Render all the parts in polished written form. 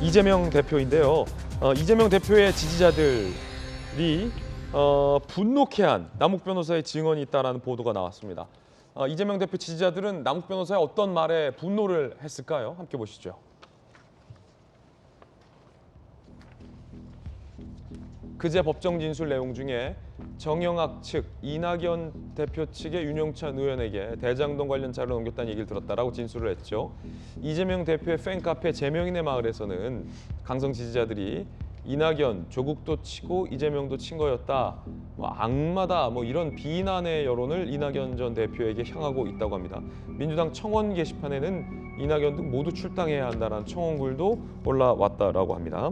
이재명 대표인데요. 이재명 대표의 지지자들이 분노케한 남욱 변호사의 증언이 있다라는 보도가 나왔습니다. 이재명 대표 지지자들은 남욱 변호사의 어떤 말에 분노를 했을까요? 함께 보시죠. 그제 법정 진술 내용 중에 정영학 측, 이낙연 대표 측의 윤영찬 의원에게 대장동 관련 자료를 넘겼다는 얘기를 들었다라고 진술을 했죠. 이재명 대표의 팬카페 제명인의 마을에서는 강성 지지자들이 이낙연, 조국도 치고 이재명도 친 거였다, 악마다, 이런 비난의 여론을 이낙연 전 대표에게 향하고 있다고 합니다. 민주당 청원 게시판에는 이낙연 등 모두 출당해야 한다는 청원글도 올라왔다라고 합니다.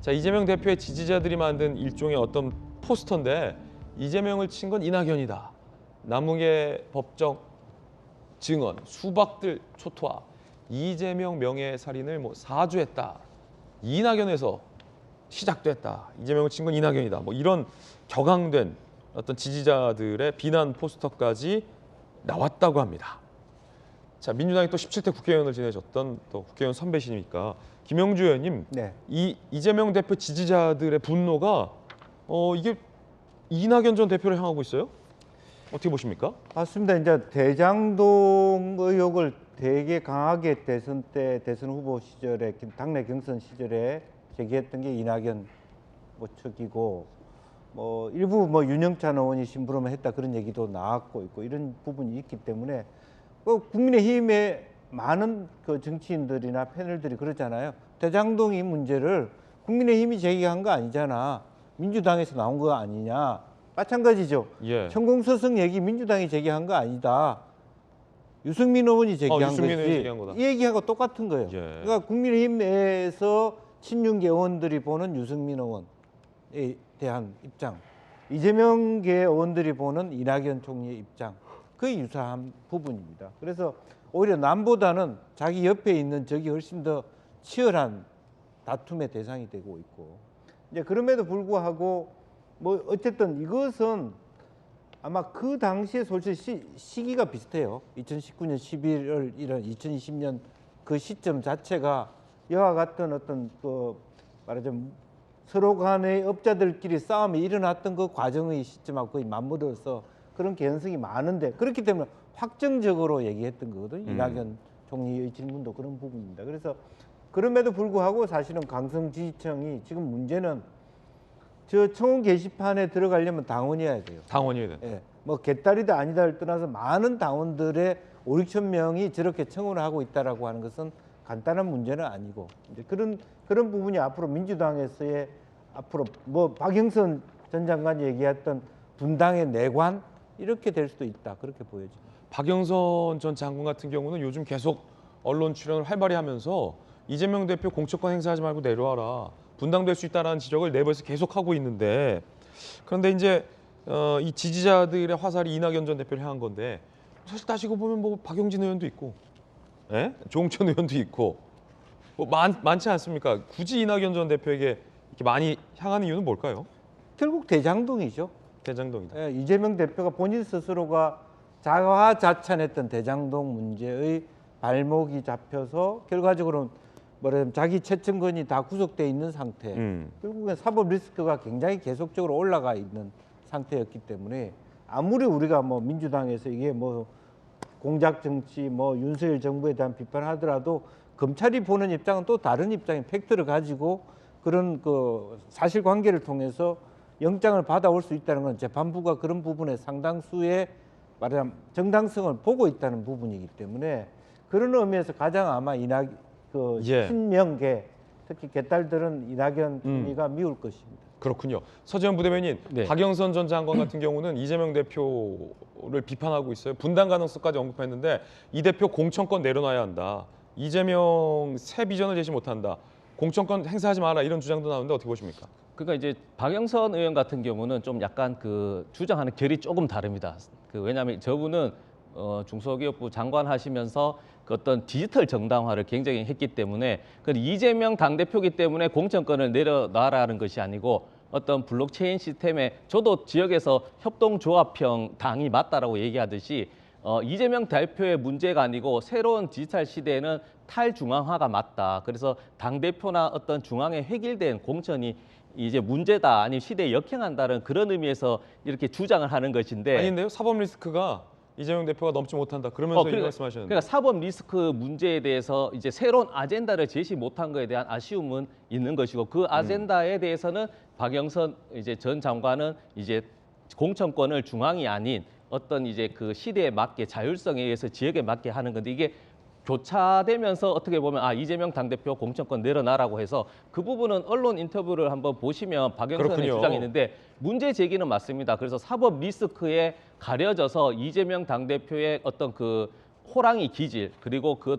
자, 이재명 대표의 지지자들이 만든 일종의 어떤 포스터인데, 이재명을 친 건 이낙연이다. 남욱의 법적 증언, 수박들 초토화, 이재명 명예살인을 사주했다. 이낙연에서 시작됐다. 이재명을 친 건 이낙연이다. 이런 격앙된 어떤 지지자들의 비난 포스터까지 나왔다고 합니다. 자, 민주당이 또 17대 국회의원을 지내셨던 또 국회의원 선배시니까 김영주 의원님, 네. 이재명 대표 지지자들의 분노가 이게 이낙연 전 대표를 향하고 있어요? 어떻게 보십니까? 맞습니다. 이제 대장동 의혹을 되게 강하게 대선 후보 시절에, 당내 경선 시절에 제기했던 게 이낙연 측이고, 일부 윤영찬 의원이 심부름을 했다 그런 얘기도 나왔고 있고, 이런 부분이 있기 때문에 국민의힘의 많은 그 정치인들이나 패널들이 그러잖아요. 대장동 이 문제를 국민의힘이 제기한 거 아니잖아. 민주당에서 나온 거 아니냐. 마찬가지죠. 예. 천공서성 얘기 민주당이 제기한 거 아니다. 유승민 의원이 제기한 유승민 의원이 것이지. 제기한 거다. 이 얘기하고 똑같은 거예요. 예. 그러니까 국민의힘 내에서 친윤계 의원들이 보는 유승민 의원에 대한 입장, 이재명계 의원들이 보는 이낙연 총리의 입장, 거의 유사한 부분입니다. 그래서 오히려 남보다는 자기 옆에 있는 적이 훨씬 더 치열한 다툼의 대상이 되고 있고, 이제 그럼에도 불구하고 어쨌든 이것은 아마 그 당시에 솔직히 시기가 비슷해요. 2019년 11월 이런 2020년 그 시점 자체가 이와 같은 어떤 말하자면 서로 간의 업자들끼리 싸움이 일어났던 그 과정의 시점하고 거의 맞물어서 그런 개연성이 많은데, 그렇기 때문에 확정적으로 얘기했던 거거든요. 이낙연 총리의 질문도 그런 부분입니다. 그래서 그럼에도 불구하고 사실은 강성 지지층이 지금 문제는 저 청원 게시판에 들어가려면 당원이어야 돼요. 당원이어야 된다. 예, 개딸이다 아니다를 떠나서 많은 당원들의 5, 6천 명이 저렇게 청원을 하고 있다라고 하는 것은 간단한 문제는 아니고, 이제 그런 부분이 앞으로 민주당에서의 앞으로 박영선 전 장관이 얘기했던 분당의 내관, 이렇게 될 수도 있다, 그렇게 보여집니다. 박영선 전 장관 같은 경우는 요즘 계속 언론 출연을 활발히 하면서 이재명 대표 공천권 행사하지 말고 내려와라, 분당될 수 있다는 지적을 내부에서 계속 하고 있는데, 그런데 이제 이 지지자들의 화살이 이낙연 전 대표를 향한 건데, 사실 따지고 보면 박용진 의원도 있고, 조홍천 의원도 있고, 많지 않습니까? 굳이 이낙연 전 대표에게 이렇게 많이 향하는 이유는 뭘까요? 결국 대장동이죠. 대장동이다. 예, 이재명 대표가 본인 스스로가 자화자찬했던 대장동 문제의 발목이 잡혀서 결과적으로는 말하자면 자기 채권이 다 구속돼 있는 상태. 결국엔 사법 리스크가 굉장히 계속적으로 올라가 있는 상태였기 때문에, 아무리 우리가 민주당에서 이게 공작 정치, 윤석열 정부에 대한 비판하더라도 검찰이 보는 입장은 또 다른 입장인 팩트를 가지고 그런 그 사실관계를 통해서 영장을 받아올 수 있다는 건 재판부가 그런 부분에 상당수의 말하자면 정당성을 보고 있다는 부분이기 때문에, 그런 의미에서 가장 아마 친명계, 특히 개딸들은 이낙연 총리가 미울 것입니다. 그렇군요. 서지현 부대변인, 네. 박영선 전 장관 같은 경우는 이재명 대표를 비판하고 있어요. 분당 가능성까지 언급했는데, 이 대표 공천권 내려놔야 한다. 이재명 새 비전을 제시 못한다. 공천권 행사하지 마라, 이런 주장도 나오는데 어떻게 보십니까? 그러니까 이제 박영선 의원 같은 경우는 좀 약간 그 주장하는 결이 조금 다릅니다. 왜냐하면 저분은 중소기업부 장관 하시면서 그 어떤 디지털 정당화를 굉장히 했기 때문에, 이재명 당대표기 때문에 공천권을 내려놔라는 것이 아니고 어떤 블록체인 시스템에, 저도 지역에서 협동조합형 당이 맞다라고 얘기하듯이 이재명 대표의 문제가 아니고 새로운 디지털 시대에는 탈중앙화가 맞다. 그래서 당대표나 어떤 중앙에 획일된 공천이 이제 문제다, 아니면 시대에 역행한다는 그런 의미에서 이렇게 주장을 하는 것인데 아닌데요? 사법 리스크가 이재명 대표가 넘지 못한다. 그러면서 이 그러니까, 말씀하셨는데. 그러니까 사법 리스크 문제에 대해서 이제 새로운 아젠다를 제시 못한 것에 대한 아쉬움은 있는 것이고 그 아젠다에 대해서는 박영선 이제 전 장관은 이제 공천권을 중앙이 아닌 어떤 이제 그 시대에 맞게 자율성에 의해서 지역에 맞게 하는 건데 이게 교차되면서 어떻게 보면 이재명 당대표 공천권 내려놔라고 해서 그 부분은 언론 인터뷰를 한번 보시면 박영선의 그렇군요. 주장이 있는데 문제 제기는 맞습니다. 그래서 사법 리스크에 가려져서 이재명 당대표의 어떤 그 호랑이 기질 그리고 그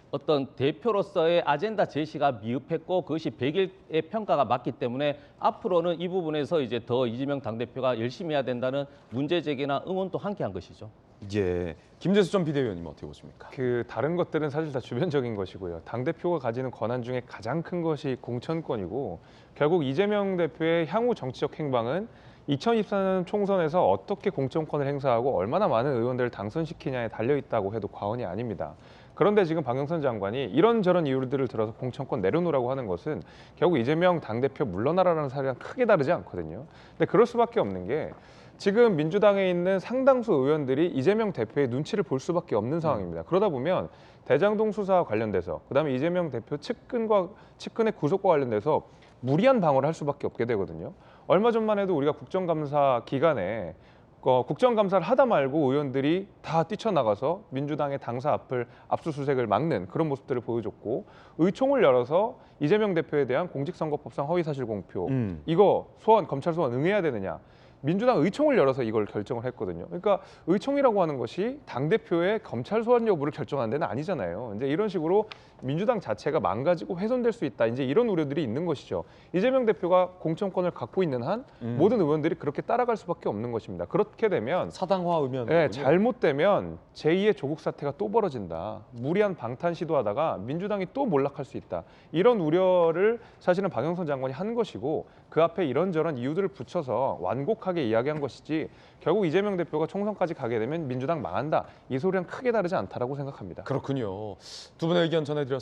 어떤 대표로서의 아젠다 제시가 미흡했고 그것이 100일의 평가가 맞기 때문에 앞으로는 이 부분에서 이제 더 이재명 당대표가 열심히 해야 된다는 문제 제기나 응원도 함께한 것이죠. 예. 김재수 전 비대위원님 어떻게 보십니까? 그 다른 것들은 사실 다 주변적인 것이고요. 당 대표가 가지는 권한 중에 가장 큰 것이 공천권이고 결국 이재명 대표의 향후 정치적 행방은 2024년 총선에서 어떻게 공천권을 행사하고 얼마나 많은 의원들을 당선시키냐에 달려 있다고 해도 과언이 아닙니다. 그런데 지금 박영선 장관이 이런저런 이유들을 들어서 공천권 내려놓으라고 하는 것은 결국 이재명 당대표 물러나라는 사례랑 크게 다르지 않거든요. 근데 그럴 수밖에 없는 게 지금 민주당에 있는 상당수 의원들이 이재명 대표의 눈치를 볼 수밖에 없는 상황입니다. 그러다 보면 대장동 수사와 관련돼서 그다음에 이재명 대표 측근의 구속과 관련돼서 무리한 방어를 할 수밖에 없게 되거든요. 얼마 전만 해도 우리가 국정감사 기간에 국정감사를 하다 말고 의원들이 다 뛰쳐나가서 민주당의 당사 앞을 압수수색을 막는 그런 모습들을 보여줬고 의총을 열어서 이재명 대표에 대한 공직선거법상 허위사실 공표 이거 검찰 소환 응해야 되느냐 민주당 의총을 열어서 이걸 결정을 했거든요. 그러니까 의총이라고 하는 것이 당대표의 검찰 소환 여부를 결정하는 데는 아니잖아요. 이제 이런 식으로 민주당 자체가 망가지고 훼손될 수 있다. 이제 이런 우려들이 있는 것이죠. 이재명 대표가 공천권을 갖고 있는 한 모든 의원들이 그렇게 따라갈 수밖에 없는 것입니다. 그렇게 되면 사당화 의면. 네, 잘못되면 제2의 조국 사태가 또 벌어진다. 무리한 방탄 시도하다가 민주당이 또 몰락할 수 있다. 이런 우려를 사실은 박영선 장관이 한 것이고 그 앞에 이런저런 이유들을 붙여서 완곡하게 이야기한 것이지 결국 이재명 대표가 총선까지 가게 되면 민주당 망한다. 이 소리랑 크게 다르지 않다라고 생각합니다. 그렇군요. 두 분의 의견 전해드렸습니다.